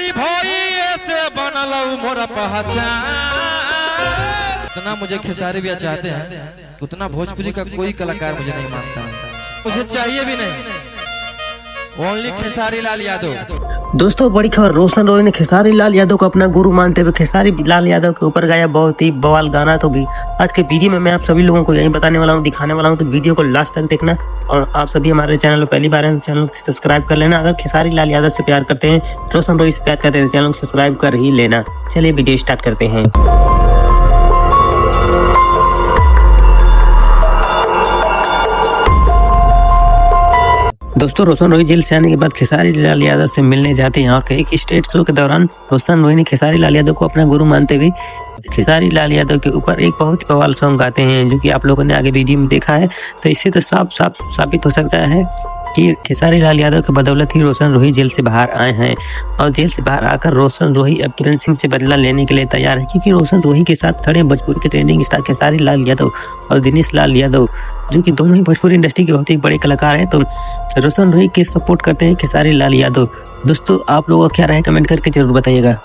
प्यारी भोई से बनल मोरा पहचान। इतना मुझे खेसारी भी चाहते हैं, उतना भोजपुरी का कोई कलाकार मुझे नहीं मानता, मुझे चाहिए भी नहीं। ओनली खेसारी लाल यादव। दोस्तों बड़ी खबर, रोशन रॉय ने खेसारी लाल यादव को अपना गुरु मानते हुए खेसारी लाल यादव के ऊपर गाया बहुत ही बवाल गाना। तो भी आज के वीडियो में मैं आप सभी लोगों को यही बताने वाला हूँ, दिखाने वाला हूँ, तो वीडियो को लास्ट तक देखना। और आप सभी हमारे चैनल पर पहली बार हैं, चैनल को सब्सक्राइब कर लेना। अगर खेसारी लाल यादव से प्यार करते हैं, रोशन रॉय से प्यार करते हैं, चैनल को सब्सक्राइब कर ही लेना। चलिए वीडियो स्टार्ट करते हैं। दोस्तों रोशन रॉय जेल से आने के बाद खेसारी लाल यादव से मिलने जाते हैं और एक स्टेज शो के दौरान रोशन रॉय ने खेसारी लाल यादव को अपना गुरु मानते हुए खेसारी लाल यादव के ऊपर एक बहुत ही बवाल सॉन्ग गाते हैं, जो कि आप लोगों ने आगे वीडियो में देखा है। तो इससे तो साफ साबित हो सकता है कि खेसारी लाल यादव के बदौलत ही रोशन रॉय जेल से बाहर आए हैं। और जेल से बाहर आकर रोशन रॉय अब किरण सिंह से बदला लेने के लिए तैयार है, क्योंकि रोशन रॉय के साथ खड़े भोजपुरी के ट्रेंडिंग स्टार खेसारी लाल यादव और दिनेश लाल यादव, जो कि दोनों ही भोजपुरी इंडस्ट्री के बहुत ही बड़े कलाकार हैं। तो रोशन रॉय के सपोर्ट करते हैं खेसारी लाल यादव। दोस्तों आप लोगों का क्या राय कमेंट करके जरूर बताइएगा।